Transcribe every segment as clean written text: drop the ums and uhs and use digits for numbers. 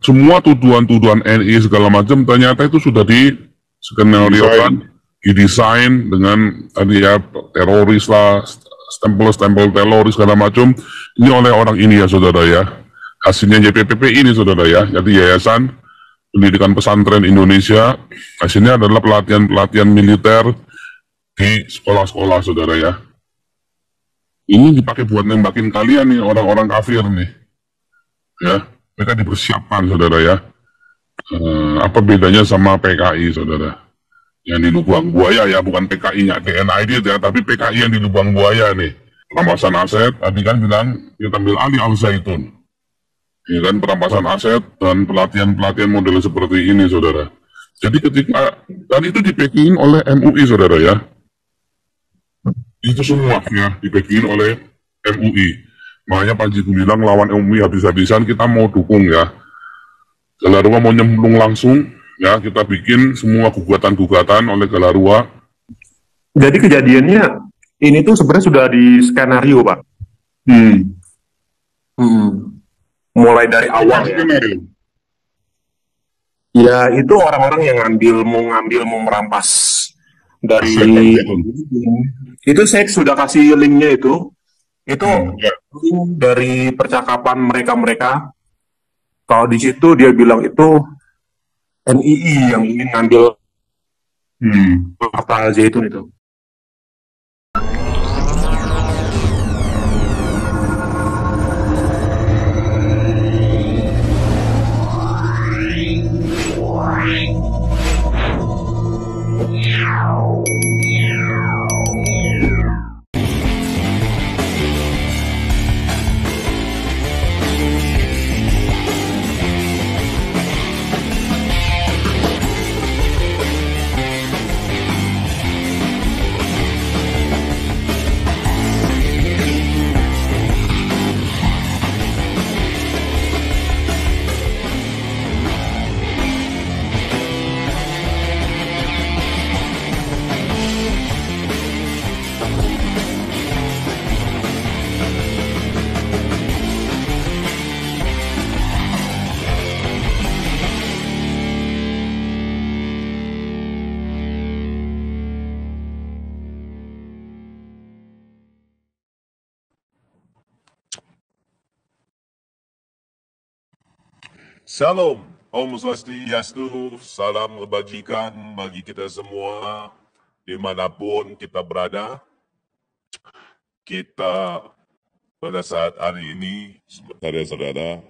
semua tuduhan-tuduhan NI segala macam ternyata itu sudah diskenariokan, didesain dengan tadi ya teroris lah, stempel-stempel teroris segala macam. Ini oleh orang ini ya saudara ya. Hasilnya YPPP ini saudara ya. Jadi Yayasan Pendidikan Pesantren Indonesia. Hasilnya adalah pelatihan-pelatihan militer di sekolah-sekolah saudara ya. Ini dipakai buat nembakin kalian nih orang-orang kafir nih. Ya, mereka dipersiapkan saudara ya. Apa bedanya sama PKI saudara? Yang di lubang buaya ya, bukan PKI-nya TNI ya, tapi PKI yang di lubang buaya nih. Perampasan aset, tadi kan bilang kita ambil alih Al Zaitun. Ya kan, perampasan aset dan pelatihan-pelatihan model seperti ini saudara. Jadi ketika, dan itu dipacking oleh MUI saudara ya. Itu semua ya dipacking oleh MUI. Makanya Panji Gumilang lawan MUI habis-habisan, kita mau dukung ya. Galarua mau nyemplung langsung, ya kita bikin semua gugatan-gugatan oleh Galarua. Jadi kejadiannya ini tuh sebenarnya sudah di skenario, Pak. Mulai dari awal ya. Ya itu orang-orang yang mau merampas dari itu saya sudah kasih linknya itu Ya. link dari percakapan mereka. Kalau di situ dia bilang itu NII yang ingin ngambil harta Al Zaitun itu. Salam, Om Swastiastu, salam kebajikan bagi kita semua dimanapun kita berada. Kita pada saat hari ini, saudara-saudara,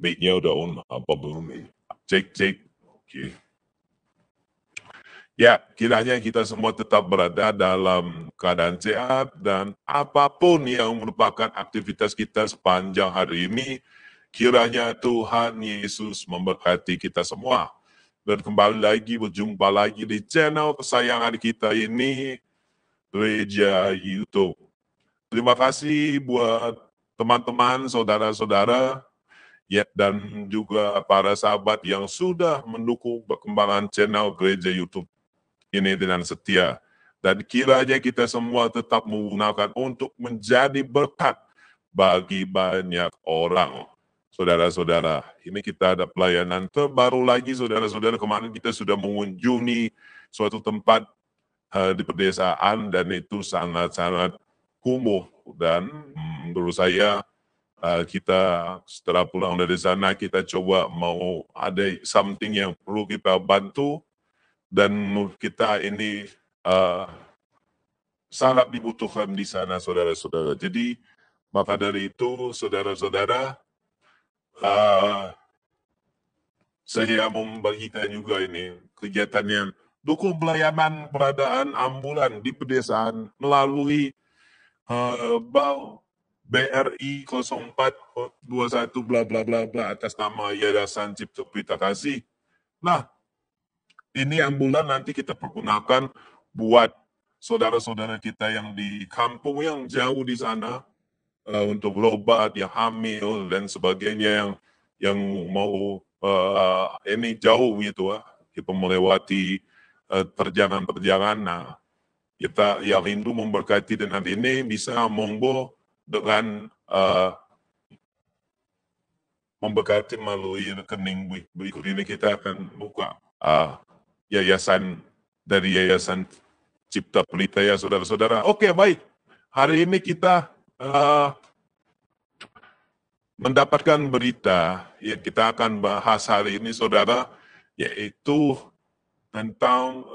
mic-nya udah on apa belum nih? Cek, oke. Ya, kiranya kita semua tetap berada dalam keadaan sehat dan apapun yang merupakan aktivitas kita sepanjang hari ini, kiranya Tuhan Yesus memberkati kita semua. Dan kembali lagi, berjumpa lagi di channel kesayangan kita ini, Gereja YouTube. Terima kasih buat teman-teman, saudara-saudara, ya, dan juga para sahabat yang sudah mendukung perkembangan channel Gereja YouTube ini dengan setia. Dan kiranya kita semua tetap menggunakan untuk menjadi berkat bagi banyak orang. Saudara-saudara, ini kita ada pelayanan terbaru lagi, saudara-saudara. Kemarin kita sudah mengunjungi suatu tempat di pedesaan dan itu sangat-sangat kumuh. Dan menurut saya kita setelah pulang dari sana kita coba mau ada something yang perlu kita bantu dan menurut kita ini sangat dibutuhkan di sana, saudara-saudara. Jadi maka dari itu, saudara-saudara, saya mau membagikan juga ini kegiatan yang dukung pelayanan peradaan ambulan di pedesaan melalui BRI 0421 bla bla bla bla atas nama Yayasan Cipta Pita Kasih. Nah, ini ambulan nanti kita pergunakan buat saudara-saudara kita yang di kampung yang jauh di sana untuk berobat, yang hamil dan sebagainya, yang mau ini jauh gitu, kita melewati perjalanan-perjalanan. Nah, kita yang rindu memberkati dengan ini bisa monggo dengan memberkati melalui rekening berikut ini. Kita akan buka yayasan dari Yayasan Cipta Pelita ya saudara-saudara. Oke, baik. Hari ini kita mendapatkan berita yang kita akan bahas hari ini saudara, yaitu tentang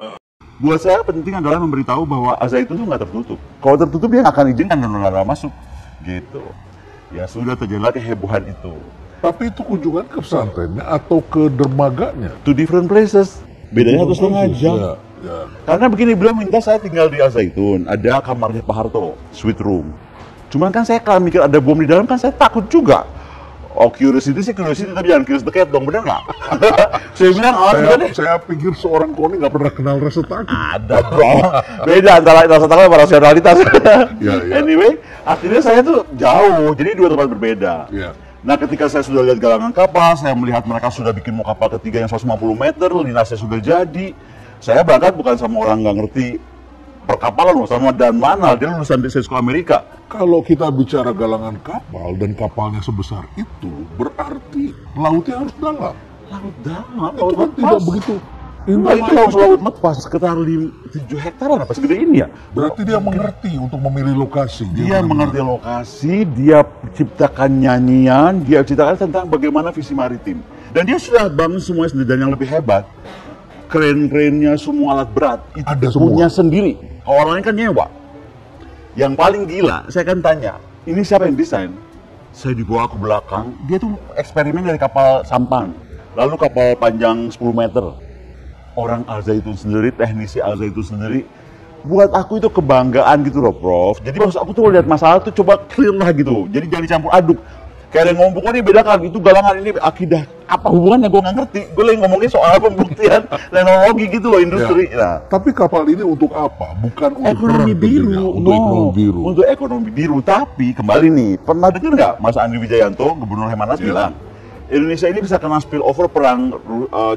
buat saya penting adalah memberitahu bahwa Al-Zaitun itu nggak tertutup. Kalau tertutup dia nggak akan izinkan donor masuk, gitu. Ya sudah terjadilah kehebohan itu. Tapi itu kunjungan ke pesantrennya atau ke dermaganya? Two different places. Bedanya 1,5 jam. Ya, ya. Karena begini, beliau minta saya tinggal di Al-Zaitun, ada kamarnya Pak Harto, suite room. Cuman kan saya kalau mikir ada bom di dalam kan saya takut juga. Oh, curiosity sih curiosity, tapi jangan curious the cat dong, bener nggak? Saya bilang, saya pikir seorang KONI nggak pernah kenal rasa takut. Ada bro, beda antara rasa takut sama rasionalitas. Ya, ya. Anyway, akhirnya saya tuh jauh, jadi dua tempat berbeda. Ya. Nah, ketika saya sudah lihat galangan kapal, saya melihat mereka sudah bikin mau kapal ketiga yang 150 meter, linasnya sudah jadi. Saya berangkat bukan sama orang nggak ngerti perkapalan, sama Dan Manal, dia lulusan sekolah Amerika. Kalau kita bicara galangan kapal dan kapalnya sebesar itu, berarti lautnya harus dalam. Laut dalam, Itu kan tidak begitu. Nah, itu laut lepas sekitar 7 hektaran apa segede ini ya. Berarti dia mengerti untuk memilih lokasi. Dia mengerti lokasi, dia ciptakan nyanyian, dia ceritakan tentang bagaimana visi maritim. Dan dia sudah bangun semuanya sendiri, dan yang lebih hebat, kren-krennya semua alat berat itu ada punya semua sendiri. Orang lain kan nyewa. Yang paling gila, saya kan tanya, ini siapa yang desain? Saya dibawa ke belakang, dia tuh eksperimen dari kapal sampan, lalu kapal panjang 10 meter. Orang Al-Zaitun sendiri, teknisi Al-Zaitun sendiri, buat aku itu kebanggaan gitu loh, Prof. Jadi maksud aku tuh lihat masalah tuh coba clear lah gitu, jadi jangan dicampur aduk. Kayak ada yang ngomong, kok ini bedakan, itu galangan, ini akidah. Apa hubungannya, gue nggak ngerti. Gue lagi ngomongin soal pembuktian teknologi gitu loh, industri. Ya. Nah, tapi kapal ini untuk apa? Bukan untuk ekonomi perang biru. tentunya, untuk ekonomi biru. Untuk ekonomi biru. Tapi kembali nih, pernah dengar nggak Mas Andri Wijayanto, Gubernur Hemanas bilang, Indonesia ini bisa kena spillover perang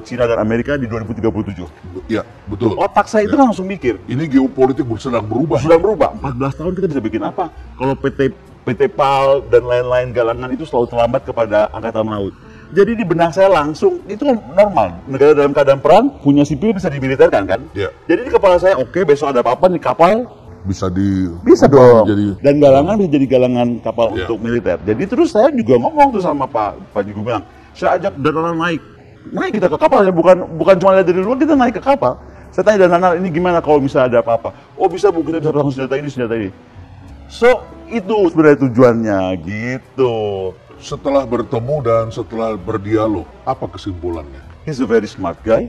Cina dan Amerika di 2037. Ya, betul. Otak saya itu langsung mikir, Ini geopolitik sedang berubah. sudah berubah. 14 tahun kita bisa bikin apa? Kalau PT PAL dan lain-lain galangan itu selalu terlambat kepada Angkatan Laut. Jadi di benak saya langsung, itu kan normal. Negara dalam keadaan perang, punya sipil bisa dimiliterkan kan? Ya. Jadi di kepala saya, oke, besok ada apa-apa nih kapal, Bisa dong. jadi Dan galangan bisa jadi galangan kapal Ya. untuk militer. Jadi terus saya juga ngomong tuh sama Pak Jigu bilang, saya ajak Dananal naik kita ke kapal ya, bukan cuma lihat dari luar, kita naik ke kapal. Saya tanya Dananal, ini gimana kalau misalnya ada apa-apa? Oh bisa Bu, kita bisa pasang senjata ini. So itu sebenarnya tujuannya gitu. setelah bertemu dan setelah berdialog, apa kesimpulannya? He's a very smart guy,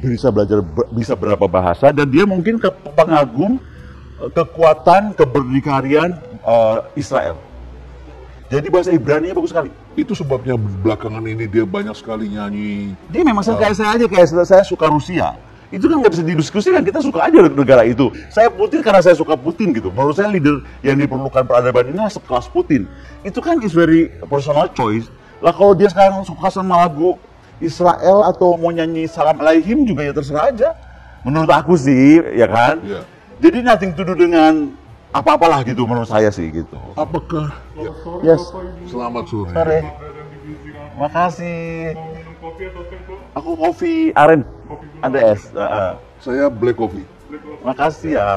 bisa belajar bisa berapa bahasa, dan dia mungkin pengagum kekuatan keberdikarian Israel. Jadi bahasa Ibrani bagus sekali. Itu sebabnya belakangan ini dia banyak sekali nyanyi. Dia memang kayak saya aja, kayak saya suka Rusia. Itu kan nggak bisa didiskusikan, kita suka aja negara itu. Saya Putin karena saya suka Putin gitu. Menurut saya leader yang diperlukan peradaban ini sekelas Putin. Itu kan is very personal choice. Lah kalau dia sekarang suka sama lagu Israel atau mau nyanyi Salam Alaihim juga ya terserah aja. Menurut aku sih, ya kan? Ya. Jadi nothing to do dengan apa-apalah gitu menurut saya sih gitu. Apakah? Ya. Yes. Selamat sore. Sore. Makasih. Aku kopi aren. Ada es. Saya black coffee. Makasih ya.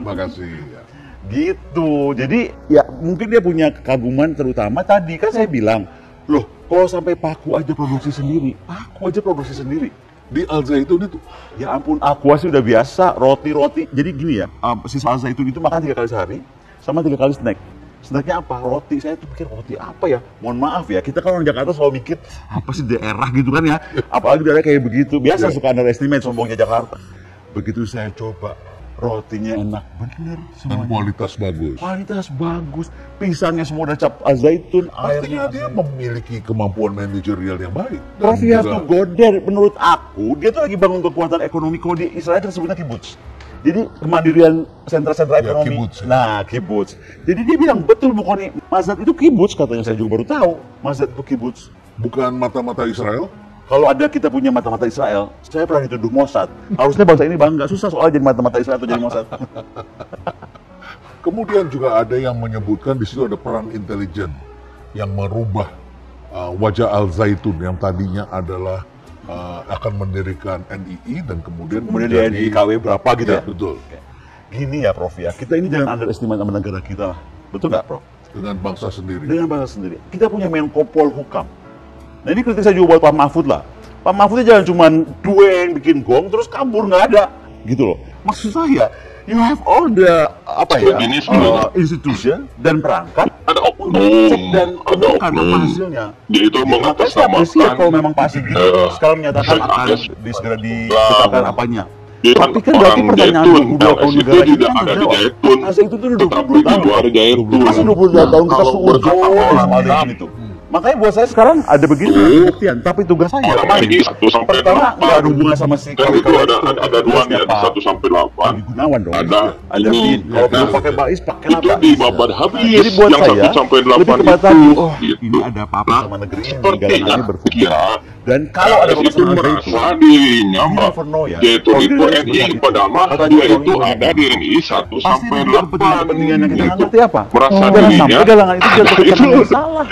Makasih. Ya. Gitu. Jadi ya mungkin dia punya kekaguman, terutama tadi kan saya bilang, loh kalau sampai paku aja produksi sendiri. Di Al-Zaitun itu, Ya ampun, aqua sih udah biasa, roti. Jadi gini ya, siswa Al-Zaitun itu makan 3 kali sehari, sama 3 kali snack. Snacknya apa? Roti. Saya tuh pikir roti apa ya? Mohon maaf ya, kita kan orang Jakarta selalu mikir, apa sih daerah gitu kan ya? Apalagi daerah kayak begitu, biasa suka underestimate sombongnya Jakarta. Begitu saya coba, rotinya enak bener dan semuanya. kualitas bagus. Kualitas bagus, pisangnya semua udah cap Al-Zaitun, Artinya airnya. dia memiliki kemampuan manajerial yang baik. Dan Prof, you have juga- to go there. Menurut aku, dia tuh lagi bangun kekuatan ekonomi. Kalau di Israel kan sebutnya kibbutz. Jadi kemandirian sentra-sentra Ya, ekonomi. kibbutz, ya. Nah, kibbutz. Jadi dia bilang, betul Bu Koni, Mazat itu kibbutz, katanya. Saya juga baru tahu. Mazat itu kibbutz. Bukan mata-mata Israel. Kalau ada kita punya mata-mata Israel, saya pernah dituduh Mossad. Harusnya bangsa ini bangga. Susah soal jadi mata-mata Israel atau jadi Mossad. Kemudian juga ada yang menyebutkan di situ ada perang intelijen yang merubah wajah Al Zaitun yang tadinya adalah akan mendirikan NII dan kemudian Kemudian di KW berapa gitu ya? Betul. Gini ya Prof ya, kita ini jangan underestimate sama negara kita lah. Betul nggak Prof? Dengan bangsa sendiri. Dengan bangsa sendiri. Kita punya Menko Polhukam. Nah ini kritik saya juga buat Pak Mahfud lah. Pak Mahfudnya jangan cuma dueng bikin gong terus kabur, nggak ada. Gitu loh. Maksud saya, you have all the institution dan perangkat Ada cek dan umumkan apa hasilnya. Dia itu Makanya saya apresiasi kalau memang pasti gitu. Sekarang menyatakan akan segera ditetapkan apanya. Tapi kan berarti pertanyaan 22 tahun negara ini kan terjawab. Masa itu tuh 20 tahun. Masa 22 tahun kita suudon sama dengan itu. Makanya buat saya sekarang ada begitu pembuktian. Tapi tugas saya pertama nggak ada hubungan sama si Kan itu ada dua nih, ada 1 sampai 8. Adi Gunawan dong. Ada Bin. Kalau mau pakai Bais pakai itu apa? di babat habis Jadi buat yang saya 1 sampai 8 lebih kepada itu. tadi, Gitu. ini ada apa-apa sama negeri ini, Seperti galangan ini berfungsi. ya, Dan kalau ada itu permasalahan itu, merasa dirinya you never know ya. dia itu Kalau itu dia NI padahal mah Kata dia orang itu ini, ada di NI 1 pasti sampai ada kepentingan yang kita nggak 8 ngerti apa. merasa Jangan dirinya sampai galangan itu jatuh ke tangan yang salah.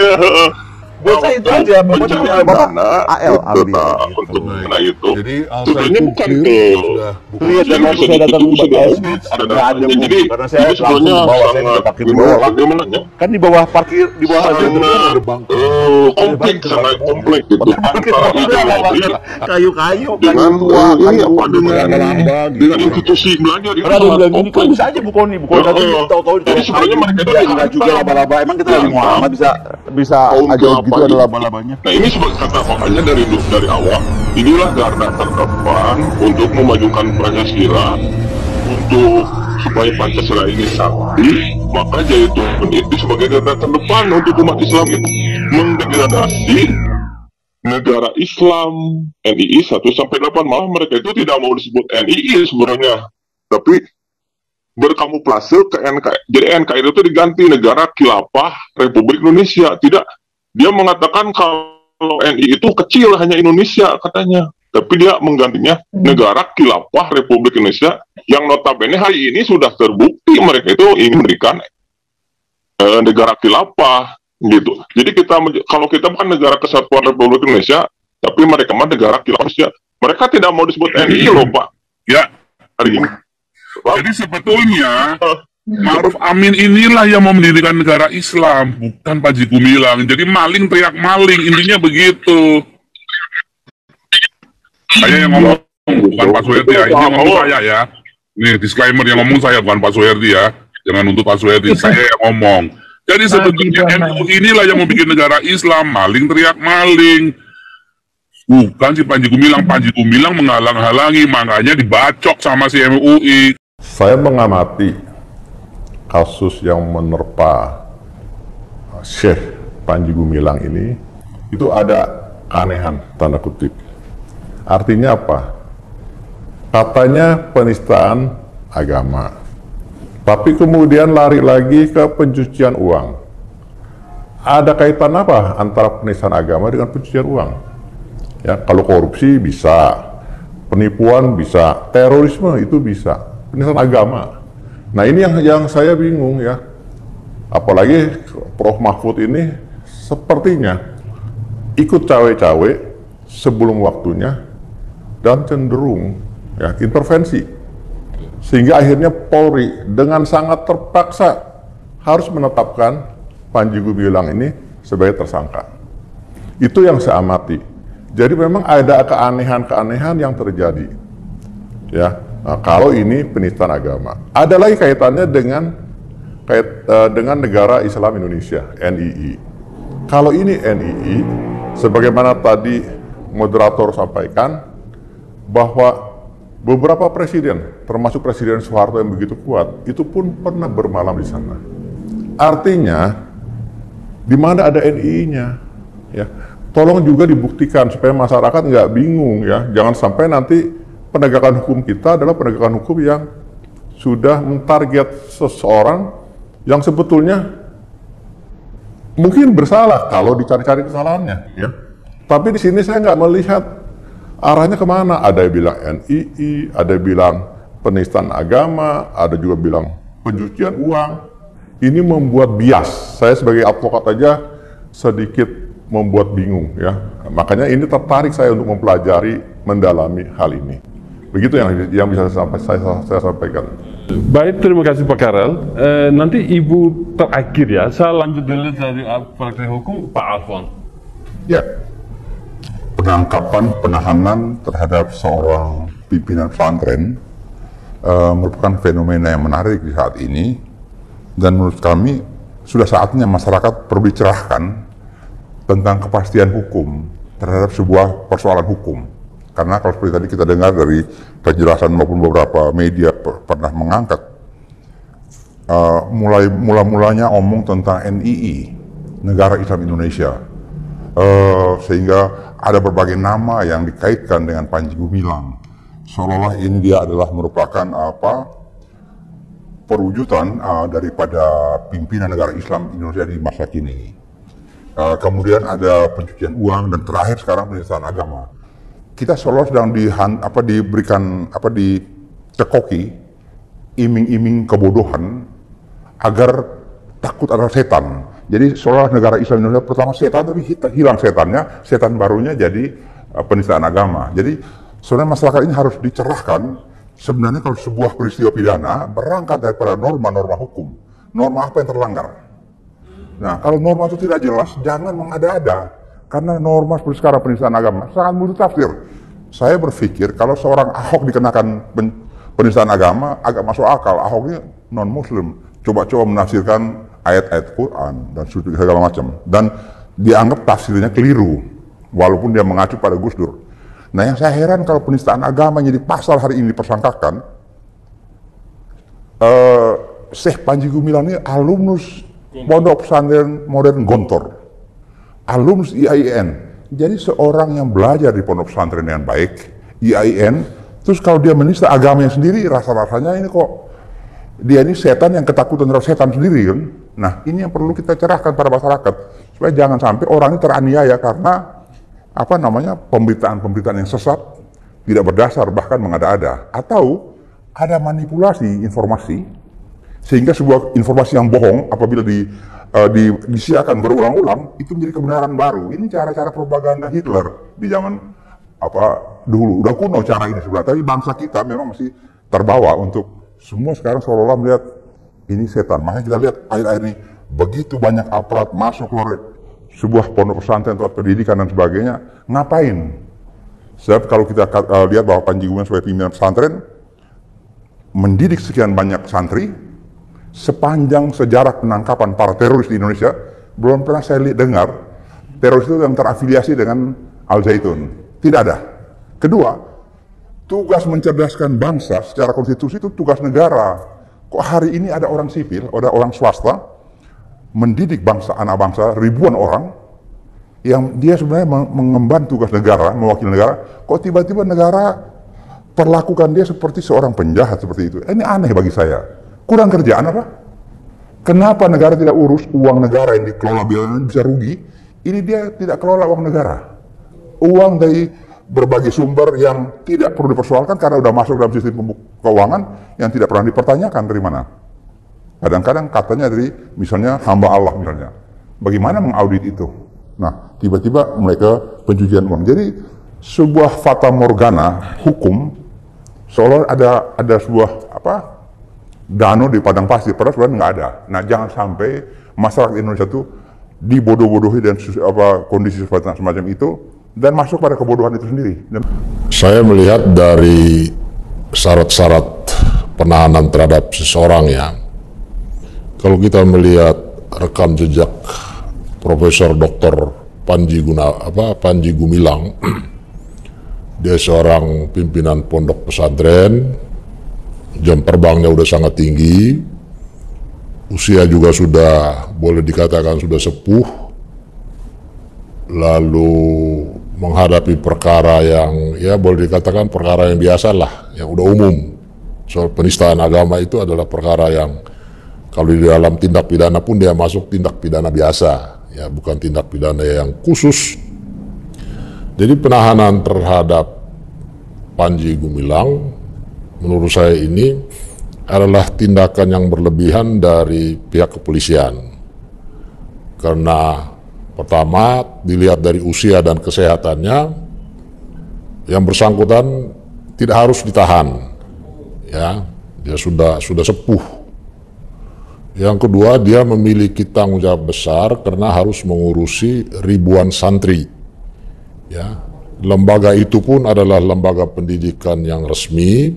Buat saya itu aja, Bapak AL ambil. untuk dana itu. Jadi Al Sebenarnya Zaitun bukan clear ke sudah Lihat dan waktu saya datang ke Bais, ada nggak ada Bu. jadi Karena saya itu langsung sebenarnya di bawah, saya sangat tidak parkir di bawah. bagaimana ya? Kan di bawah parkir, di bawah aja. ada bangku. Kompleks sangat kompleks gitu antara ideologi Kayu-kayu, dengan tua, ini kayu apa dengan lambang gitu. dengan institusi belajar itu Karena ada yang sangat bilang gini, kan kompleks. bisa aja Bu Koni tadi tahu-tahu Jadi sebenarnya mereka itu enggak juga laba-laba. Emang kita lagi Muhammad bisa Kaum aja kelapa gitu ada itu. laba-labanya. Nah ini sebagai kata makanya dari awal inilah garda terdepan untuk memajukan Pancasila, untuk supaya Pancasila ini sakti, maka Zaitun itu sebagai garda terdepan untuk umat Islam itu mendegradasi negara Islam NII 1 sampai 8, malah mereka itu tidak mau disebut NII sebenarnya, tapi berkamuflase ke NKRI. Jadi NKRI itu diganti Negara Khilafah Republik Indonesia. Tidak, dia mengatakan kalau NI itu kecil hanya Indonesia katanya, tapi dia menggantinya Negara Khilafah Republik Indonesia yang notabene hari ini sudah terbukti mereka itu ingin memberikan negara khilafah gitu. Jadi kalau kita bukan Negara Kesatuan Republik Indonesia, tapi mereka mah negara khilafah Indonesia. Mereka tidak mau disebut NI loh Pak. Ya, hari ini. Jadi sebetulnya Ma'ruf Amin inilah yang mau mendirikan negara Islam, bukan Panji Gumilang. Jadi maling teriak maling, intinya begitu. Saya yang ngomong, bukan Pak Soehardi ya. Ini yang ngomong saya ya. Nih disclaimer, yang ngomong saya, bukan Pak Soehardi ya. Jangan untuk Pak Soehardi, saya yang ngomong. Jadi sebetulnya NU inilah yang mau bikin negara Islam, maling teriak maling. Bukan si Panji Gumilang. Panji Gumilang menghalang-halangi, makanya dibacok sama si MUI. Saya mengamati kasus yang menerpa Syekh Panji Gumilang ini, itu ada keanehan, tanda kutip. Artinya apa? Katanya penistaan agama. Tapi kemudian lari lagi ke pencucian uang. Ada kaitan apa antara penistaan agama dengan pencucian uang? Ya, kalau korupsi bisa, penipuan bisa, terorisme itu bisa, penistaan agama. Nah ini yang saya bingung ya. Apalagi Prof Mahfud ini sepertinya ikut cawe-cawe sebelum waktunya dan cenderung ya intervensi, sehingga akhirnya Polri dengan sangat terpaksa harus menetapkan Panji Gumilang ini sebagai tersangka. Itu yang saya amati. Jadi memang ada keanehan-keanehan yang terjadi. Ya, nah, kalau ini penistaan agama. Ada lagi kaitannya dengan negara Islam Indonesia (NII). Kalau ini NII, sebagaimana tadi moderator sampaikan, bahwa beberapa presiden, termasuk Presiden Soeharto yang begitu kuat, itu pun pernah bermalam di sana. Artinya, di mana ada NII-nya, ya, tolong juga dibuktikan supaya masyarakat nggak bingung ya. Jangan sampai nanti penegakan hukum kita adalah penegakan hukum yang sudah mentarget seseorang yang sebetulnya mungkin bersalah kalau dicari-cari kesalahannya, ya. Tapi di sini saya nggak melihat arahnya kemana. Ada yang bilang NII, ada yang bilang penistaan agama, ada juga bilang pencucian uang. Ini membuat bias. Saya sebagai advokat aja sedikit membuat bingung ya. Makanya ini tertarik saya untuk mempelajari, mendalami hal ini. Begitu yang bisa saya sampaikan. Baik, terima kasih Pak Karel. Nanti Ibu terakhir ya, saya lanjut dulu dari praktek hukum Pak Alfon. Ya, penangkapan, penahanan terhadap seorang pimpinan pesantren merupakan fenomena yang menarik di saat ini, dan menurut kami sudah saatnya masyarakat perlu dicerahkan tentang kepastian hukum terhadap sebuah persoalan hukum. Karena kalau seperti tadi kita dengar dari penjelasan maupun beberapa media pernah mengangkat, mulanya omong tentang NII, Negara Islam Indonesia, sehingga ada berbagai nama yang dikaitkan dengan Panji Gumilang, seolah-olah ini dia adalah merupakan perwujudan daripada pimpinan negara Islam Indonesia di masa kini. Kemudian ada pencucian uang, dan terakhir sekarang penistaan agama. Kita seolah sedang dicekoki iming-iming kebodohan agar takut ada setan. Jadi seolah negara Islam Indonesia pertama setan, tapi hilang setannya, setan barunya jadi penistaan agama. Jadi sebenarnya masyarakat ini harus dicerahkan. Sebenarnya kalau sebuah peristiwa pidana berangkat daripada norma-norma hukum, norma apa yang terlanggar. Nah, kalau norma itu tidak jelas, jangan mengada-ada. Karena norma seperti sekarang penistaan agama sangat multitafsir. Saya berpikir kalau seorang Ahok dikenakan penistaan agama, agak masuk akal. Ahok ini non-muslim, coba-coba menafsirkan ayat-ayat Quran dan segala macam. Dan dianggap tafsirnya keliru, walaupun dia mengacu pada Gus Dur. Nah, yang saya heran kalau penistaan agama jadi pasal hari ini dipersangkakan, Syekh Panji Gumilang ini alumnus Pondok Pesantren Modern Gontor, alumnus IAIN. Jadi seorang yang belajar di pondok pesantren dengan baik, IAIN, terus kalau dia menista agamanya sendiri, rasa-rasanya ini kok dia ini setan yang ketakutan terhadap setan sendiri kan. Nah, ini yang perlu kita cerahkan pada masyarakat, supaya jangan sampai orang ini teraniaya karena pemberitaan-pemberitaan yang sesat, tidak berdasar, bahkan mengada-ada, atau ada manipulasi informasi sehingga sebuah informasi yang bohong apabila disiarkan berulang-ulang itu menjadi kebenaran baru. Ini cara-cara propaganda Hitler di zaman dulu, udah kuno cara ini sebenarnya, tapi bangsa kita memang masih terbawa untuk semua sekarang seolah-olah melihat ini setan. Makanya kita lihat akhir-akhir ini begitu banyak aparat masuk keluar sebuah pondok pesantren, tempat pendidikan dan sebagainya. Ngapain? Sebab kalau kita lihat bahwa Panji Gumilang sebagai pimpinan pesantren mendidik sekian banyak santri, sepanjang sejarah penangkapan para teroris di Indonesia belum pernah saya dengar teroris itu yang terafiliasi dengan Al Zaitun. Tidak ada. Kedua, tugas mencerdaskan bangsa secara konstitusi itu tugas negara. Kok hari ini ada orang sipil, ada orang swasta mendidik bangsa, anak bangsa, ribuan orang yang dia sebenarnya mengemban tugas negara, mewakili negara, kok tiba-tiba negara perlakukan dia seperti seorang penjahat seperti itu. Ini aneh bagi saya. Kurang kerjaan apa? Kenapa negara tidak urus uang negara yang dikelola biar bisa rugi? Ini dia tidak kelola uang negara. Uang dari berbagai sumber yang tidak perlu dipersoalkan karena sudah masuk dalam sistem keuangan yang tidak pernah dipertanyakan dari mana. Kadang-kadang katanya dari misalnya hamba Allah misalnya. Bagaimana mengaudit itu? Nah, tiba-tiba mereka pencucian uang. Jadi sebuah fata morgana hukum seolah ada sebuah danau di padang pasir, padahal sebenarnya nggak ada. Nah, jangan sampai masyarakat Indonesia itu dibodoh-bodohi dan kondisi semacam itu dan masuk pada kebodohan itu sendiri. Saya melihat dari syarat-syarat penahanan terhadap seseorang ya. Kalau kita melihat rekam jejak Profesor Dr. Panji Gumilang, dia seorang pimpinan pondok pesantren, jam terbangnya udah sangat tinggi, usia juga sudah boleh dikatakan sudah sepuh, lalu menghadapi perkara yang ya boleh dikatakan perkara yang biasa lah, yang udah umum. Soal penistaan agama itu adalah perkara yang kalau di dalam tindak pidana pun dia masuk tindak pidana biasa, ya bukan tindak pidana yang khusus. Jadi penahanan terhadap Panji Gumilang menurut saya ini adalah tindakan yang berlebihan dari pihak kepolisian. Karena Pertama, dilihat dari usia dan kesehatannya, yang bersangkutan tidak harus ditahan, ya, dia sudah sepuh. Yang kedua, dia memiliki tanggung jawab besar karena harus mengurusi ribuan santri, ya. Lembaga itu pun adalah lembaga pendidikan yang resmi,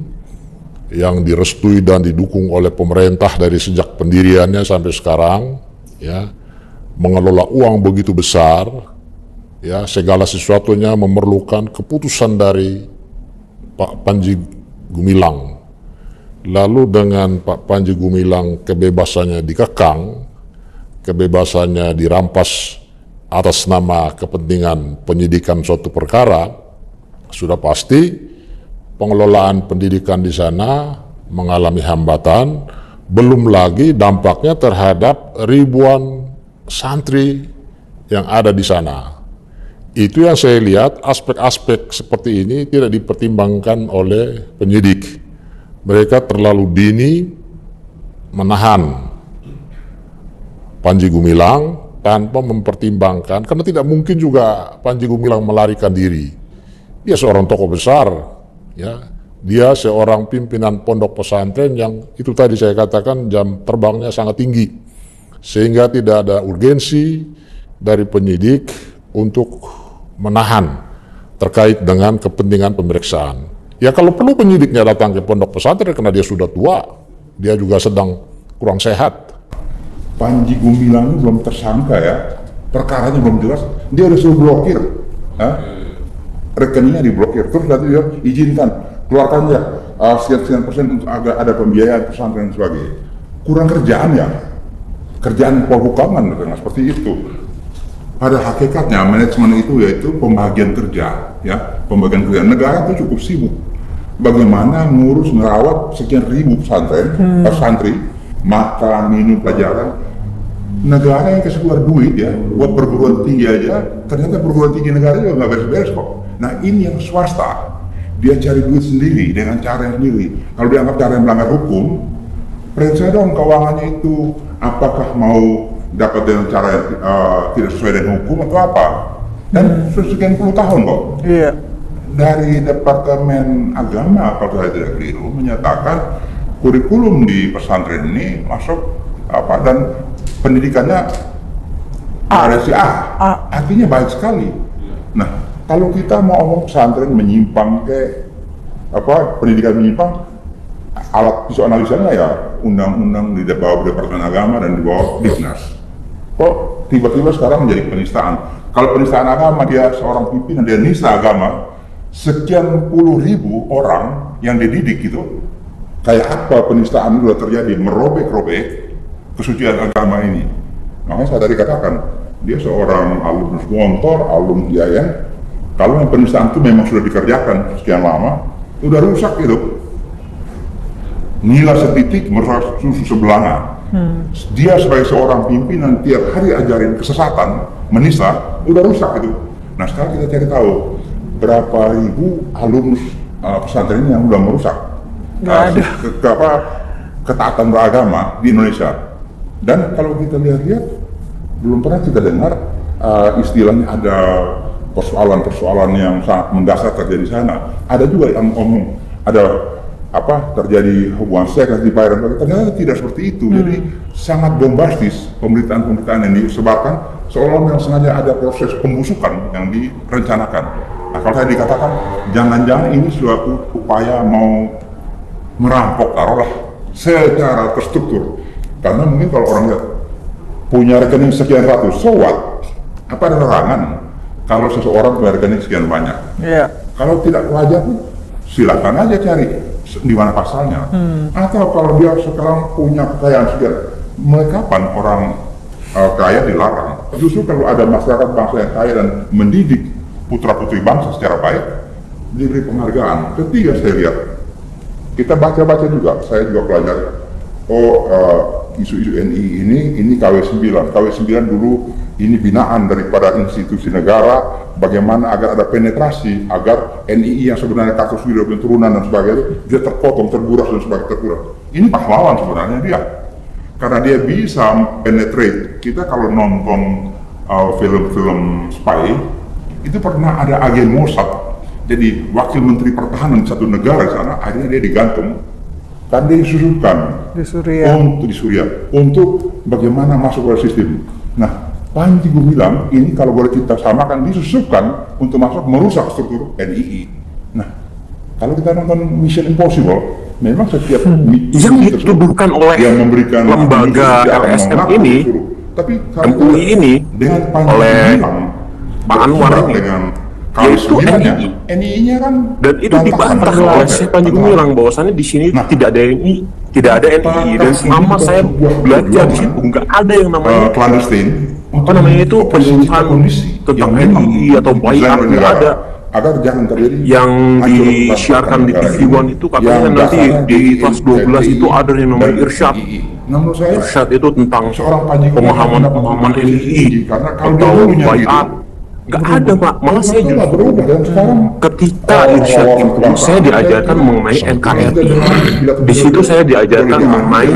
yang direstui dan didukung oleh pemerintah dari sejak pendiriannya sampai sekarang, ya. Mengelola uang begitu besar, ya, segala sesuatunya memerlukan keputusan dari Pak Panji Gumilang. Lalu dengan Pak Panji Gumilang kebebasannya dikekang, kebebasannya dirampas atas nama kepentingan penyidikan suatu perkara, sudah pasti pengelolaan pendidikan di sana mengalami hambatan, belum lagi dampaknya terhadap ribuan santri yang ada di sana. Itu yang saya lihat, aspek-aspek seperti ini tidak dipertimbangkan oleh penyidik. Mereka terlalu dini menahan Panji Gumilang tanpa mempertimbangkan, karena tidak mungkin juga Panji Gumilang melarikan diri. Dia seorang tokoh besar, ya. Dia seorang pimpinan pondok pesantren yang itu tadi saya katakan jam terbangnya sangat tinggi, sehingga tidak ada urgensi dari penyidik untuk menahan terkait dengan kepentingan pemeriksaan. Ya kalau perlu penyidiknya datang ke pondok pesantren karena dia sudah tua, dia juga sedang kurang sehat. Panji Gumilang ini belum tersangka ya, perkaranya belum jelas, dia udah suruh blokir, rekeningnya diblokir, terus nanti dia izinkan, keluarkan ya sekian persen untuk agar ada pembiayaan pesantren dan sebagainya. Kurang kerjaan ya, kerjaan Polhukaman seperti itu. Pada hakikatnya manajemen itu yaitu pembagian kerja, ya, pembagian kerja. Negara itu cukup sibuk. Bagaimana ngurus merawat sekian ribu pesantren, santri, makan, minum, pelajaran. Negara yang kasih keluar duit ya buat perguruan tinggi aja, ternyata perguruan tinggi negara juga nggak beres-beres kok. Nah ini yang swasta, dia cari duit sendiri dengan cara yang sendiri. Kalau dianggap cara yang melanggar hukum, periksa dong keuangannya itu apakah mau dapat dengan cara yang tidak sesuai dengan hukum atau apa. Dan sekian puluh tahun kok. Iya. Dari Departemen Agama kalau saya tidak keliru menyatakan kurikulum di pesantren ini masuk apa dan pendidikannya variasi A. Artinya baik sekali. Nah, kalau kita mau ngomong pesantren menyimpang ke apa pendidikan menyimpang, alat pisau analisanya ya undang-undang di bawah Departemen Agama dan di bawah Dignas. Kok tiba-tiba sekarang menjadi penistaan? Kalau penistaan agama dia seorang pimpinan, dia nista agama, sekian puluh ribu orang yang dididik gitu, kayak apa penistaan itu terjadi, merobek-robek kesucian agama ini. Makanya saya tadi katakan, dia seorang alumnus Gontor, alumnus IAIN, kalau yang penistaan itu memang sudah dikerjakan sekian lama, udah rusak gitu. Nila setitik merusak susu sebelanga. Dia sebagai seorang pimpinan tiap hari ajarin kesesatan, menista, udah rusak itu. Nah sekarang kita cari tahu berapa ribu alumnus pesantren yang udah merusak ketaatan beragama di Indonesia. Dan kalau kita lihat-lihat, belum pernah kita dengar istilahnya ada persoalan-persoalan yang sangat mendasar terjadi di sana. Ada juga yang ngomong ada apa terjadi hubungan seks di bayaran, ternyata tidak seperti itu. Jadi sangat bombastis pemberitaan-pemberitaan yang disebarkan seolah-olah yang sengaja ada proses pembusukan yang direncanakan. Nah kalau saya dikatakan jangan-jangan ini suatu upaya mau merampok taruhlah secara terstruktur, karena mungkin kalau orang lihat punya rekening sekian ratus, so what? Apa ada larangan kalau seseorang punya rekening sekian banyak? Kalau tidak wajar, silakan aja cari di mana pasalnya. Atau kalau dia sekarang punya kekayaan sekian, mulai kapan orang kaya dilarang? Justru kalau ada masyarakat bangsa yang kaya dan mendidik putra-putri bangsa secara baik, diberi penghargaan. Ketiga saya lihat, kita baca-baca juga, saya juga pelajari. Isu-isu NI ini KW9. KW9 dulu ini binaan daripada institusi negara, bagaimana agar ada penetrasi, agar NII yang sebenarnya kasus video turunan dan sebagainya, dia terpotong, terguras dan sebagainya terguras. Ini pahlawan sebenarnya dia, karena dia bisa penetrate. Kita kalau nonton film-film spy, itu pernah ada agen Mossad, jadi wakil menteri pertahanan satu negara di sana, akhirnya dia digantung, kan dia disusupkan di Suriah untuk bagaimana masuk ke sistem. Nah, Panji Gumilang ini kalau boleh kita samakan disusupkan untuk masuk merusak struktur NII. Nah, kalau kita nonton Mission Impossible, memang setiap yang dituduhkan oleh yang memberikan lembaga LSM ini, tapi MUI ini dengan Panji oleh Gumilang, Pak Anwar ini, dengan yaitu NII-nya kan dan itu dibantah oleh si Panji Gumilang bahwasannya di sini tidak ada NII, tidak ada NII, dan selama saya belajar di situ nggak ada yang namanya clandestine, apa namanya itu penyuluhan tentang NII atau bayar, nggak ada. Agar jangan terjadi yang disiarkan di TV One itu katanya nanti di kelas 12 itu ada yang namanya irsyad. Irsyad itu tentang pemahaman NII atau bayat. Nggak ada, Pak. Malah saya justru ketika irsyad itu saya diajarkan mengenai NKRI. Di situ saya diajarkan mengenai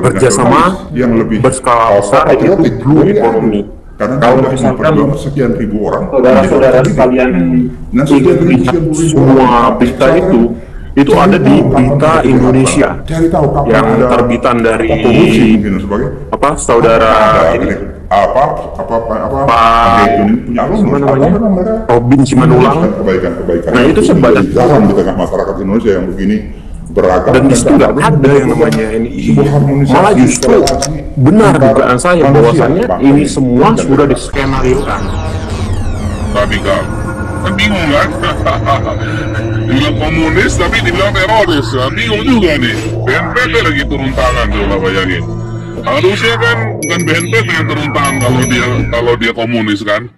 kerjasama berskala besar, itu blue economy. Karena kalau misalkan sekian ribu orang, saudara-saudara sekalian ingin lihat semua berita itu ada di Berita Indonesia yang terbitan dari apa saudara ini Robin Simanulang. Nah itu sebatas di tengah masyarakat Indonesia yang begini beragam, dan di situ nggak ada yang namanya NII. Malah justru benar dugaan saya bahwasannya ini semua sudah diskenariokan. Tapi kan bingung kan? Dibilang komunis tapi dibilang teroris, bingung juga nih. BNPT lagi turun tangan, coba bayangin. Harusnya kan bukan BNPT yang turun tangan kalau dia komunis kan,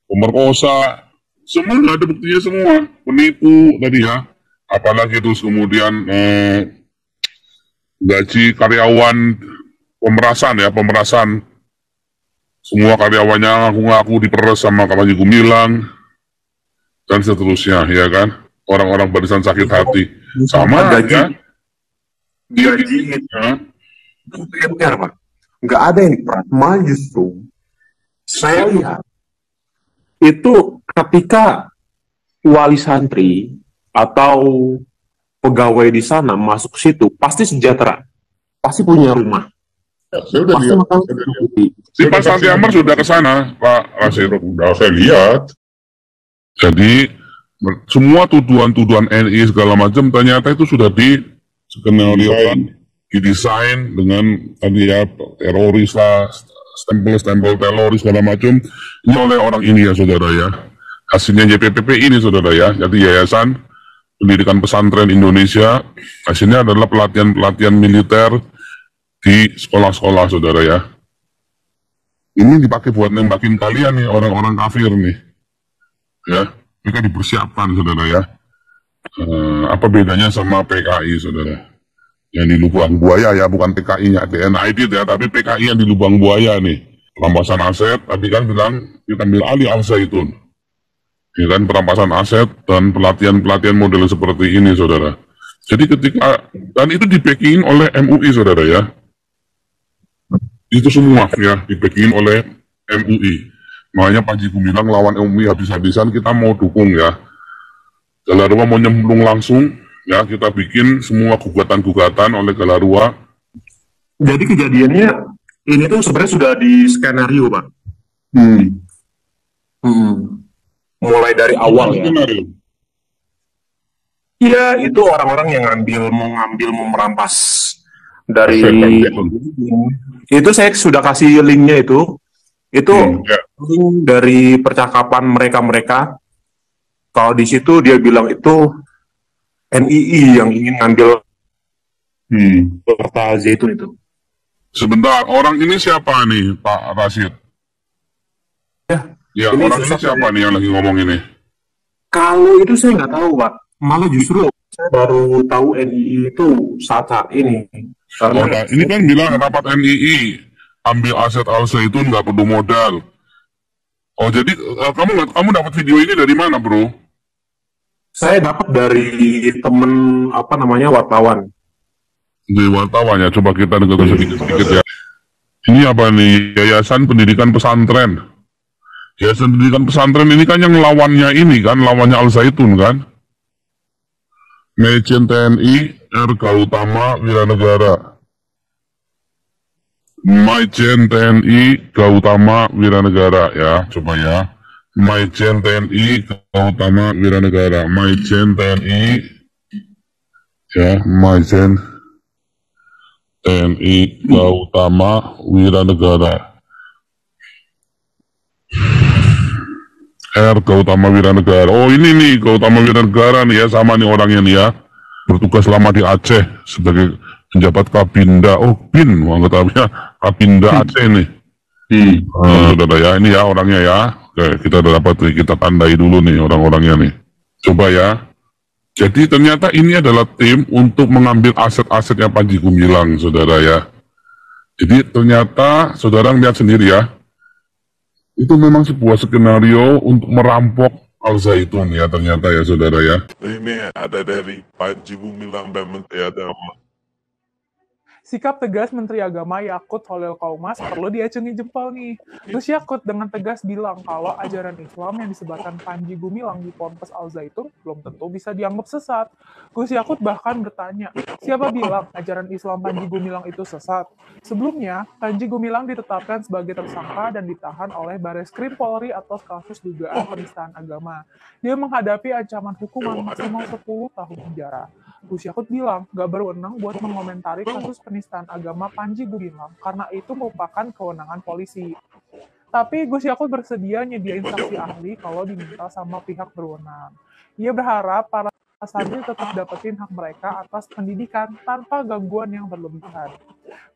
pemerkosa, semua nggak ada buktinya semua, penipu tadi ya. Apalagi terus kemudian gaji karyawan, pemerasan, semua karyawannya ngaku-ngaku diperes sama Panji Gumilang dan seterusnya, ya kan, orang-orang barisan sakit hati sama aja gaji UMR, Pak, nggak ada yang diperas. Malah justru saya lihat itu ketika wali santri atau pegawai di sana masuk ke situ pasti sejahtera, pasti punya rumah. Saya udah pasti lihat. makan Si Pak Santi Amar sudah ke sana, Pak Rasir. Udah saya lihat. Jadi semua tuduhan-tuduhan NI segala macam ternyata itu sudah diskenariokan, didesain dengan tadi ya teroris lah, stempel teroris segala macam ini oleh orang ini ya saudara ya. Hasilnya YPPP ini saudara ya, jadi Yayasan Pendidikan Pesantren Indonesia, hasilnya adalah pelatihan militer di sekolah-sekolah saudara ya. Ini dipakai buat nembakin kalian nih, orang-orang kafir nih ya, mereka dipersiapkan saudara ya. Apa bedanya sama PKI saudara yang di Lubang Buaya ya, bukan PKI nya TNI ya, tapi PKI yang di Lubang Buaya nih, perampasan aset, tadi kan bilang kita ambil alih Al-Zaitun ya kan, perampasan aset dan pelatihan model seperti ini saudara. Jadi ketika, dan itu di-backingin oleh MUI saudara ya, itu semua ya di-backingin oleh MUI. Makanya Panji Gumilang lawan MUI habis-habisan, kita mau dukung ya. Galarua mau nyemplung langsung ya, kita bikin semua gugatan-gugatan oleh Galarua. Jadi kejadiannya ini tuh sebenarnya sudah di skenario, Pak. Mulai dari awal ya. Iya, itu orang-orang yang mau merampas dari itu saya sudah kasih linknya itu link dari percakapan mereka. Kalau di situ dia bilang itu NII yang ingin ngambil harta Zaitun itu. Sebentar, orang ini siapa nih Pak Rashid? Ya, ini orang ini siapa nih yang lagi ngomong ini? Kalau itu saya nggak tahu, Pak. Malah justru saya baru tahu NII itu saat ini. Karena ini kan bilang rapat NII, ambil aset Al-Zaitun nggak perlu modal. Oh jadi kamu dapat video ini dari mana, bro? Saya dapat dari temen wartawan. Di wartawan ya, coba kita dengar sedikit-sedikit ya. Ini apa nih? Yayasan Pendidikan Pesantren. Yayasan Pendidikan Pesantren ini kan yang lawannya ini kan, lawannya Al Zaitun kan? Maijen TNI R. Gautama Wiranegara. Maijen TNI Gautama Wiranegara ya, coba ya. Maijen TNI Gautama Wiranegara. Maijen TNI ya, Maijen TNI Gautama Wiranegara. R. Gautama Wiranegara. Oh ini nih Gautama Wiranegara nih ya, sama nih orangnya nih ya. Bertugas lama di Aceh sebagai penjabat Kabinda. Oh bin, anggotanya Kabinda Aceh nih. Saudara ya, ini ya orangnya ya. Oke, kita udah dapat nih, kita tandai dulu nih orang-orangnya nih. Coba ya. Jadi ternyata ini adalah tim untuk mengambil aset-asetnya Panji Gumilang, saudara ya. Jadi ternyata saudara lihat sendiri ya. Itu memang sebuah skenario untuk merampok Al Zaitun ya ternyata ya saudara ya. Ini ada dari Panji Gumilang dan Menteri Agama. Sikap tegas Menteri Agama Yakut Holil Kaumas perlu diacungi jempol nih. Terus Yakut dengan tegas bilang kalau ajaran Islam yang disebarkan Panji Gumilang di Ponpes Al Zaitun belum tentu bisa dianggap sesat. Gus Yakut bahkan bertanya, siapa bilang ajaran Islam Panji Gumilang itu sesat? Sebelumnya, Panji Gumilang ditetapkan sebagai tersangka dan ditahan oleh Bareskrim Polri atas kasus dugaan penistaan agama. Dia menghadapi ancaman hukuman maksimal 10 tahun penjara. Gus Yakut bilang gak berwenang buat mengomentari kasus penistaan agama Panji Gumilang karena itu merupakan kewenangan polisi. Tapi Gus Yakut bersedia nyediain saksi ahli kalau diminta sama pihak berwenang. Ia berharap para santri tetap dapetin hak mereka atas pendidikan tanpa gangguan yang berlebihan.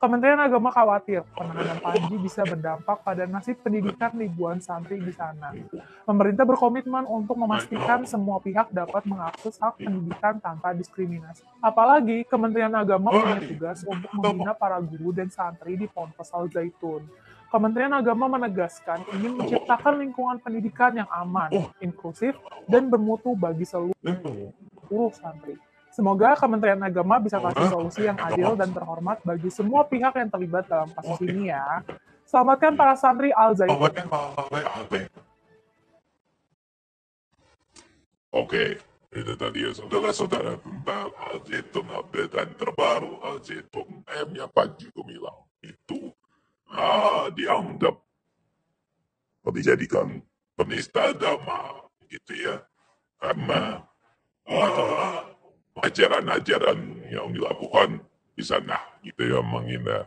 Kementerian Agama khawatir penanganan Panji bisa berdampak pada nasib pendidikan ribuan santri di sana. Pemerintah berkomitmen untuk memastikan semua pihak dapat mengakses hak pendidikan tanpa diskriminasi. Apalagi Kementerian Agama punya tugas untuk membina para guru dan santri di Ponpes Al Zaitun. Kementerian Agama menegaskan ingin menciptakan lingkungan pendidikan yang aman, inklusif, dan bermutu bagi seluruh santri. Semoga Kementerian Agama bisa kasih solusi yang adil dan terhormat bagi semua pihak yang terlibat dalam kasus ini ya. Selamatkan para santri Al Zaitun. Oke, itu tadi ya saudara-saudara tentang Al Zaitun update dan terbaru Al Zaitun M-nya Panji Gumilang itu dianggap dijadikan penista agama gitu ya, karena ajaran-ajaran yang dilakukan di sana gitu ya, menghina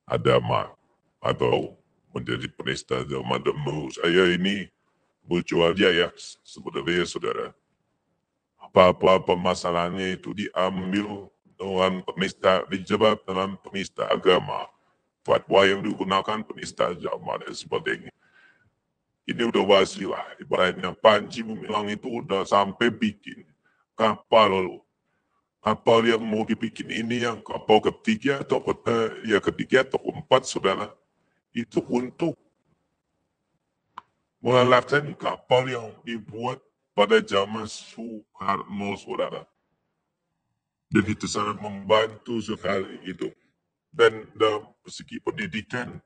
agama atau menjadi penista agama. Dan menurut saya ini lucu aja ya sebenarnya saudara. Apa-apa permasalahannya itu diambil dengan penista, dijebak dalam penista agama, fatwa yang digunakan penista agama dan sebagainya. Ini udah wasilah, ibaratnya Panji Gumilang itu udah sampai bikin kapal yang mau dibikin ini yang kapal ketiga atau keempat saudara, itu untuk mengalahkan kapal yang dibuat pada zaman Soekarno saudara. Dan itu sangat membantu sekali itu. Dan dalam segi pendidikan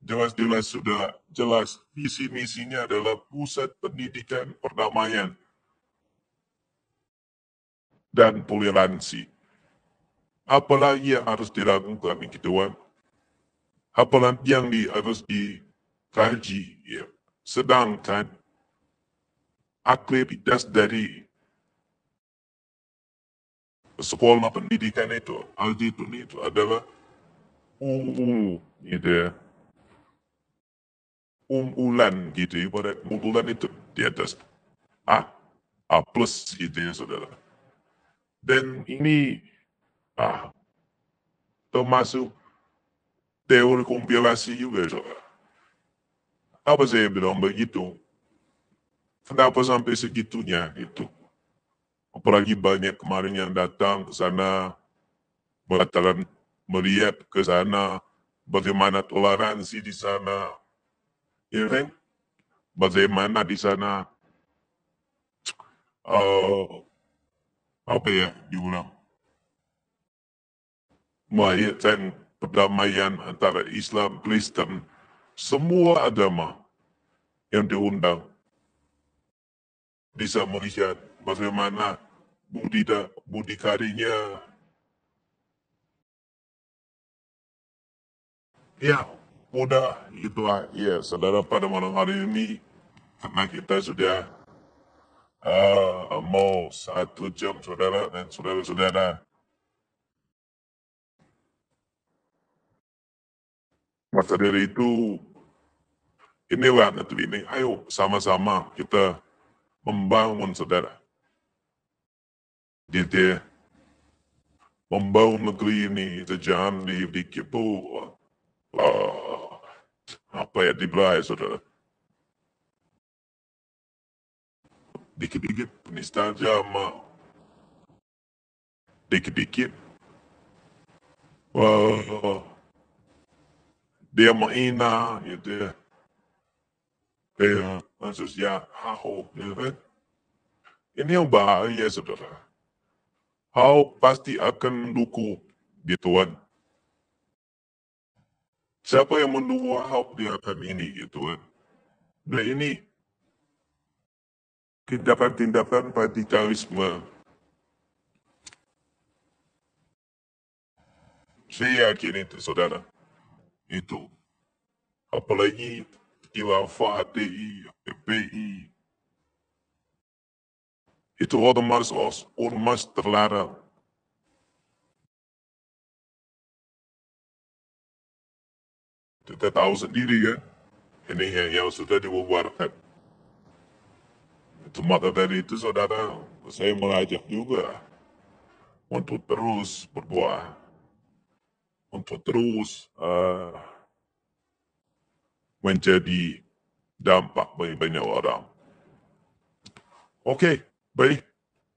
jelas-jelas sudah jelas misi-misinya adalah pusat pendidikan perdamaian dan toleransi. Apalagi yang harus dilakukan gitu kan? Apalagi yang harus dikaji ya. Sedangkan aktivitas dari sekolah pendidikan itu, Al Zaitun itu adalah gitu ya. Unggulan gitu, ibarat unggulan itu di atas A plus gitu ya saudara. Dan ini termasuk teori kompilasi juga saudara. Apa saya bilang begitu? Kenapa sampai segitunya itu? Apalagi banyak kemarin yang datang ke sana melihat ke sana bagaimana toleransi di sana, ya kan? Bagaimana di sana apa ya diulang? Melahirkan perdamaian antara Islam, Kristen, semua agama yang diundang bisa melihat bagaimana budi-budi ya, mudah itulah ya saudara pada malam hari ini karena kita sudah mau 1 jam saudara dan saudara-saudara. Maka dari itu inilah negeri ini, ayo sama-sama kita membangun saudara. Jadi membangun negeri ini itu jangan dikipul apa ya dibelah saudara. Dikit-dikit penista agama, dikit-dikit dia menghina gitu ya. Maksudnya hau, ya kan? Ini yang bahaya saudara. Hau pasti akan mendukung di Tuhan. Siapa yang mendukung Ahok dia akan ini gitu kan. Nah ini tindakan radikalisme. Saya yakin itu saudara. Itu. Apalagi khilafah HTI, PPI. Itu ormas terlarang. Kita tahu sendiri kan, ini yang sudah dibubarkan. Itu maka dari itu saudara, saya mengajak juga untuk terus berdoa, untuk terus menjadi dampak bagi banyak orang. Oke, baik.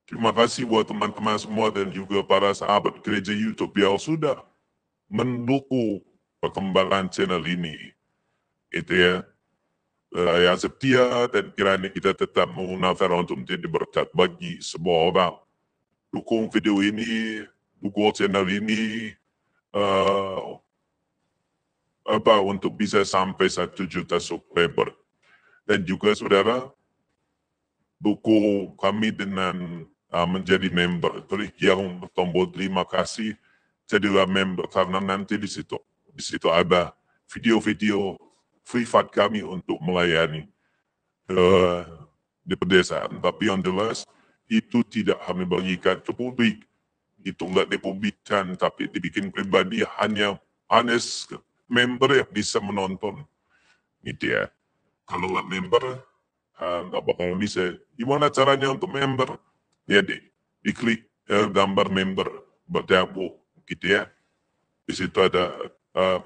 Terima kasih buat teman-teman semua dan juga para sahabat gereja YouTube yang sudah mendukung perkembangan channel ini. Itu ya. Yang setia dan kiranya kita tetap menggunakan untuk menjadi berkat bagi semua orang. Dukung video ini, dukung channel ini, untuk bisa sampai 1 juta subscriber. Dan juga saudara, dukung kami dengan menjadi member. Klik yang tombol terima kasih, jadilah member karena nanti di situ ada video-video privat kami untuk melayani di pedesaan. Tapi yang jelas itu tidak kami bagikan ke publik. Itu nggak dipublikkan, tapi dibikin pribadi hanya member yang bisa menonton. Gitu ya. Kalau nggak member, nggak bakal bisa. Gimana caranya untuk member? Ya diklik gambar member bergabung, gitu ya. Di situ ada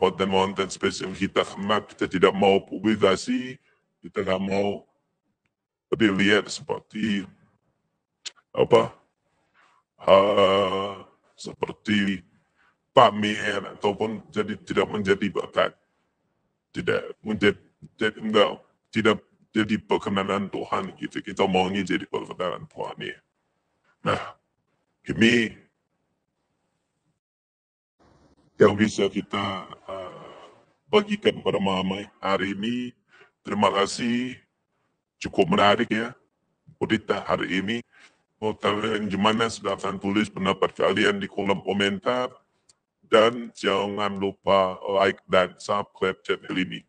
konten-konten spesial kita karena kita tidak mau publikasi, kita tidak mau dilihat seperti seperti pamer ataupun tidak menjadi berkat, tidak jadi perkenanan Tuhan gitu. Kita maunya jadi perkenanan Tuhan ya. Nah, ini yang bisa kita bagikan pada malam hari ini. Terima kasih, cukup menarik ya berita hari ini. Mau kalian gimana, silahkan tulis pendapat kalian di kolom komentar. Dan jangan lupa like dan subscribe channel ini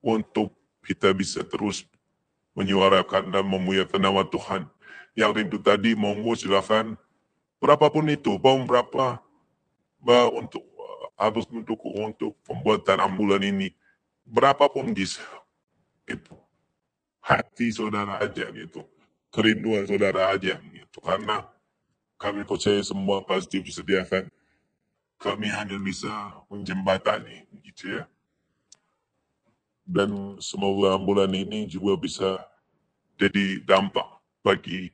untuk kita bisa terus menyuarakan dan memuliakan nama Tuhan. Yang rindu tadi monggo silahkan, berapapun itu, berapa untuk harus mendukung untuk pembuatan ambulan ini, berapapun bisa, itu hati saudara aja gitu, kerinduan saudara aja gitu, karena kami percaya semua pasti disediakan, kami hanya bisa menjembatani gitu ya, dan semoga ambulan ini juga bisa jadi dampak bagi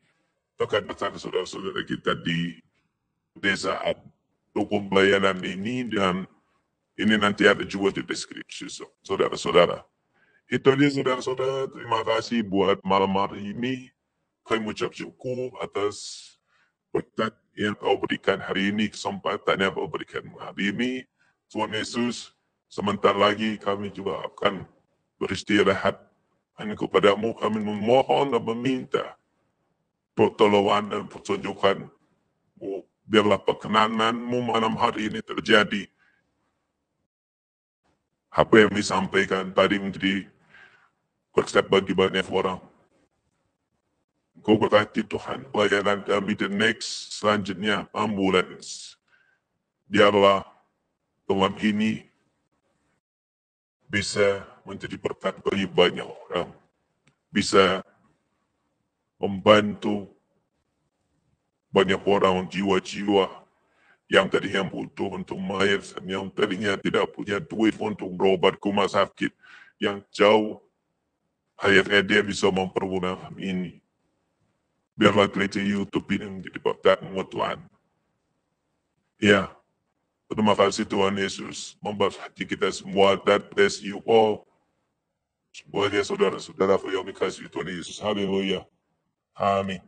rekan-rekan saudara-saudara kita di pedesaan. Dukung pelayanan ini, dan ini nanti ada juga di deskripsi saudara-saudara. Itu aja saudara-saudara, terima kasih buat malam hari ini. Kami mengucap syukur atas berkat yang kau berikan hari ini, kesempatan yang kau berikan hari ini. Tuhan Yesus, sebentar lagi kami juga akan beristirahat. Hanya kepadamu kami memohon dan meminta pertolongan dan pertunjukan. Biarlah perkenananmu malam hari ini terjadi. Apa yang disampaikan tadi menjadi konsep bagi banyak orang. Kau berkati Tuhan, pelayanan kami the next selanjutnya ambulans. Biarlah Tuhan ini bisa menjadi berkat bagi banyak orang. Bisa membantu banyak orang, jiwa-jiwa yang tadinya butuh untuk mayat, yang tadinya tidak punya duit untuk berobat ke rumah sakit, yang jauh, akhirnya dia bisa mempergunakan ini. Biarlah gereja YouTube ini menjadi berkat Tuhan. Ya, terima kasih Tuhan Yesus, memberkati kita semua. God bless you all. Semuanya saudara-saudara yang dikasihi Tuhan Yesus. Haleluya. Amin.